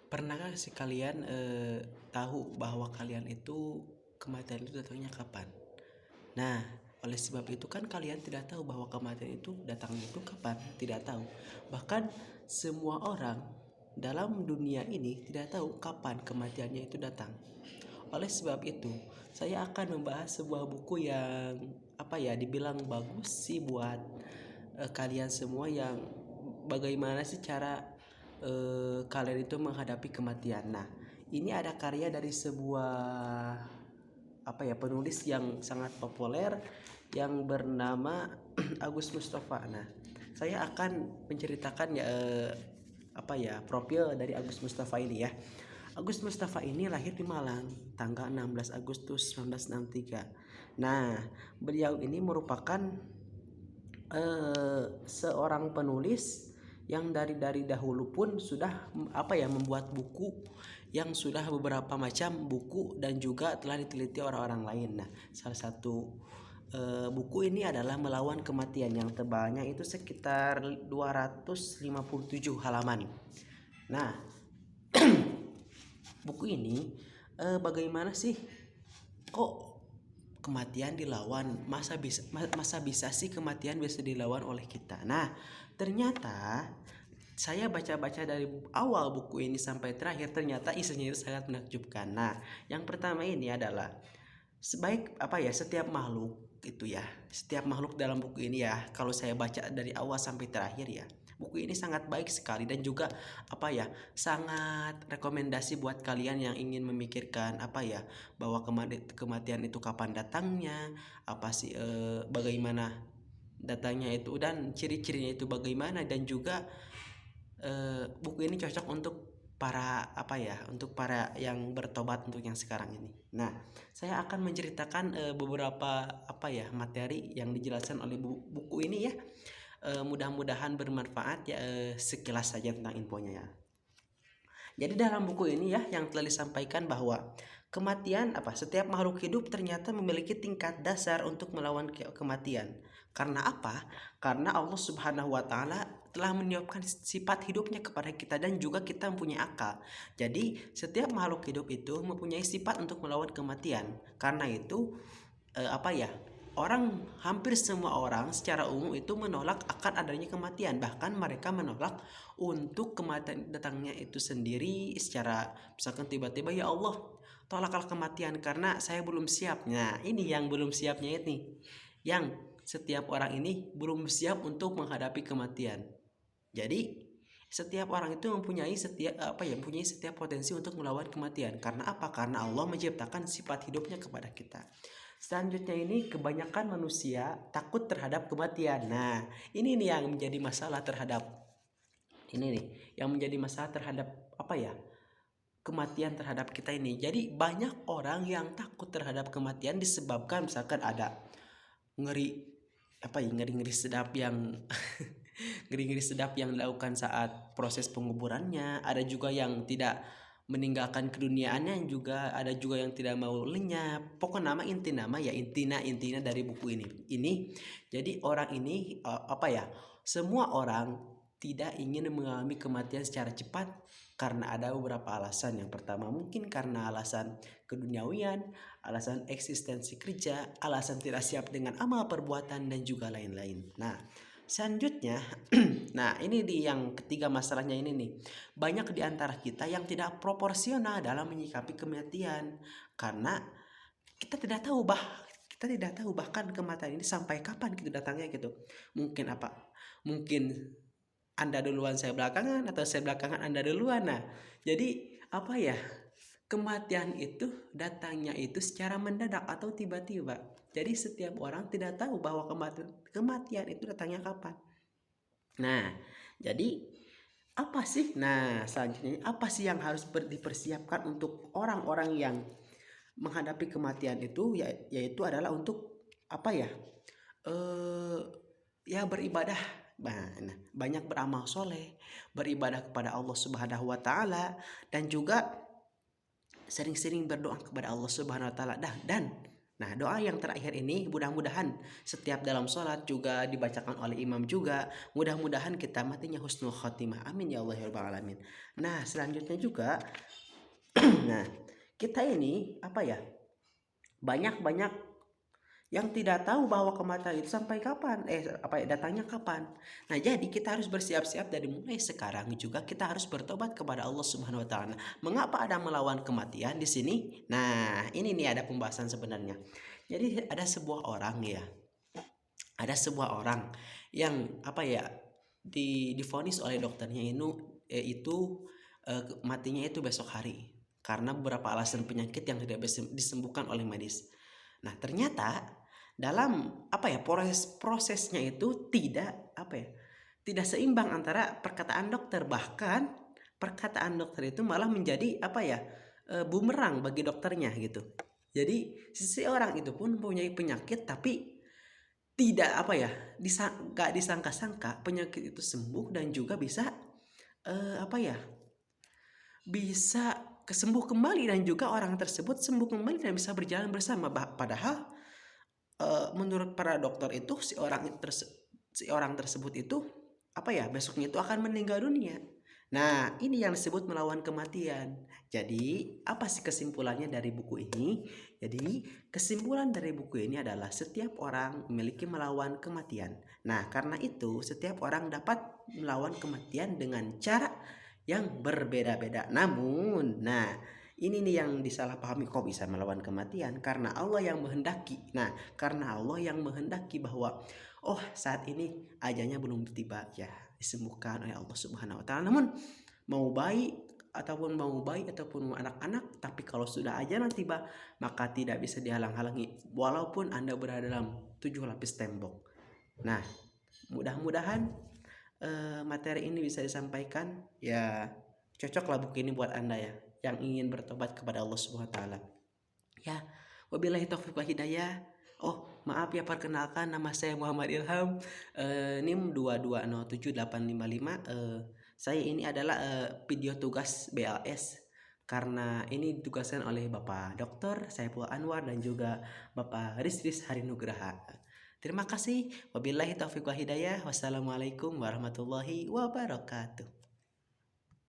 Pernahkah sih kalian tahu bahwa kalian itu kematian itu datangnya kapan? Nah, oleh sebab itu kan kalian tidak tahu bahwa kematian itu datangnya itu kapan, tidak tahu. Bahkan semua orang dalam dunia ini tidak tahu kapan kematiannya itu datang. Oleh sebab itu, saya akan membahas sebuah buku yang dibilang bagus sih buat kalian semua yang bagaimana sih cara kalian itu menghadapi kematian. Nah, ini ada karya dari sebuah penulis yang sangat populer yang bernama Agus Mustafa. Nah, saya akan menceritakan profil dari Agus Mustafa ini ya. Agus Mustafa ini lahir di Malang tanggal 16 Agustus 1963. Nah, beliau ini merupakan seorang penulis yang dari dahulu pun sudah membuat buku yang sudah beberapa macam buku dan juga telah diteliti orang-orang lain. Nah, salah satu buku ini adalah Melawan Kematian yang tebalnya itu sekitar 257 halaman. Nah, buku ini bagaimana sih kok kematian dilawan, masa bisa sih kematian bisa dilawan oleh kita. Nah, ternyata saya baca-baca dari awal buku ini sampai terakhir, ternyata isinya itu sangat menakjubkan. Nah, yang pertama ini adalah setiap makhluk dalam buku ini ya, kalau saya baca dari awal sampai terakhir ya, buku ini sangat baik sekali dan juga sangat rekomendasi buat kalian yang ingin memikirkan bahwa kematian itu kapan datangnya, bagaimana datangnya itu dan ciri-cirinya itu bagaimana, dan juga buku ini cocok untuk untuk para yang bertobat untuk yang sekarang ini. Nah, saya akan menceritakan beberapa materi yang dijelaskan oleh buku ini ya. Mudah-mudahan bermanfaat ya, sekilas saja tentang infonya ya. Jadi dalam buku ini ya yang telah disampaikan bahwa setiap makhluk hidup ternyata memiliki tingkat dasar untuk melawan kematian. Karena apa? Karena Allah Subhanahu wa taala telah meniupkan sifat hidupnya kepada kita dan juga kita mempunyai akal. Jadi setiap makhluk hidup itu mempunyai sifat untuk melawan kematian. Karena itu hampir semua orang secara umum itu menolak akan adanya kematian. Bahkan mereka menolak untuk kematian datangnya itu sendiri secara, misalkan tiba-tiba, ya Allah tolaklah kematian karena saya belum siap. Nah, ini yang belum siapnya ini, yang setiap orang ini belum siap untuk menghadapi kematian. Jadi setiap orang itu mempunyai setiap potensi untuk melawan kematian. Karena apa? Karena Allah menciptakan sifat hidupnya kepada kita. Selanjutnya ini kebanyakan manusia takut terhadap kematian. Nah, ini nih yang menjadi masalah terhadap kematian terhadap kita ini. Jadi banyak orang yang takut terhadap kematian disebabkan misalkan ada ngeri sedap yang ngeri sedap yang dilakukan saat proses penguburannya. Ada juga yang tidak meninggalkan keduniaannya, juga ada juga yang tidak mau lenyap. Pokoknya intina dari buku ini jadi orang ini semua orang tidak ingin mengalami kematian secara cepat karena ada beberapa alasan. Yang pertama mungkin karena alasan keduniawian, alasan eksistensi kerja, alasan tidak siap dengan amal perbuatan, dan juga lain-lain. Nah, selanjutnya nah ini yang ketiga masalahnya ini nih. Banyak di antara kita yang tidak proporsional dalam menyikapi kematian karena kita tidak tahu bahkan kematian ini sampai kapan gitu datangnya gitu. Mungkin Anda duluan saya belakangan, atau saya belakangan Anda duluan. Nah, jadi kematian itu datangnya itu secara mendadak atau tiba-tiba. Jadi setiap orang tidak tahu bahwa kematian itu datangnya kapan. Nah, jadi selanjutnya apa sih yang harus dipersiapkan untuk orang-orang yang menghadapi kematian itu, yaitu adalah untuk beribadah. Nah, banyak beramal soleh, beribadah kepada Allah Subhanahu wa taala, dan juga sering-sering berdoa kepada Allah Subhanahu wa taala dan Nah, doa yang terakhir ini mudah-mudahan setiap dalam sholat juga dibacakan oleh imam juga. Mudah-mudahan kita matinya husnul khotimah. Amin ya Allah ya Rabbal alamin. Nah, selanjutnya juga nah, kita ini apa ya? Banyak-banyak yang tidak tahu bahwa kematian itu sampai kapan, datangnya kapan. Nah, jadi kita harus bersiap-siap dari mulai sekarang juga kita harus bertobat kepada Allah Subhanahu wa taala. Mengapa ada melawan kematian di sini? Nah, ini nih ada pembahasan sebenarnya. Jadi ada sebuah orang ya. Ada sebuah orang yang apa ya divonis oleh dokternya itu matinya itu besok hari karena beberapa alasan penyakit yang tidak bisa disembuhkan oleh medis. Nah, ternyata dalam prosesnya itu tidak seimbang antara perkataan dokter, bahkan perkataan dokter itu malah menjadi bumerang bagi dokternya gitu. Jadi seseorang itu pun mempunyai penyakit tapi tidak gak disangka-sangka penyakit itu sembuh dan juga bisa bisa kesembuh kembali dan juga orang tersebut sembuh kembali dan bisa berjalan bersama. Padahal menurut para dokter itu si orang tersebut itu besoknya itu akan meninggal dunia. Nah, ini yang disebut melawan kematian. Jadi, apa sih kesimpulannya dari buku ini? Jadi, kesimpulan dari buku ini adalah setiap orang memiliki melawan kematian. Nah, karena itu setiap orang dapat melawan kematian dengan cara yang berbeda-beda. Namun, ini nih yang disalahpahami, kok bisa melawan kematian? Karena Allah yang menghendaki. Nah, karena Allah yang menghendaki bahwa saat ini ajalnya belum tiba ya, disembuhkan oleh Allah Subhanahu wa taala. Namun mau bayi ataupun anak-anak, tapi kalau sudah ajalnya tiba maka tidak bisa dihalang-halangi walaupun Anda berada dalam 7 lapis tembok. Nah, mudah-mudahan materi ini bisa disampaikan ya, cocoklah buku ini buat Anda ya yang ingin bertobat kepada Allah Subhanahu wa taala. Ya, wabillahi taufiq wal hidayah. Maaf ya, perkenalkan nama saya Muhammad Ilham, NIM 2207855. Saya ini adalah video tugas BLS karena ini ditugaskan oleh Bapak Dr. Saiful Anwar dan juga Bapak Rizris Harinugraha. Terima kasih. Wabillahi taufiq wal hidayah. Wassalamualaikum warahmatullahi wabarakatuh.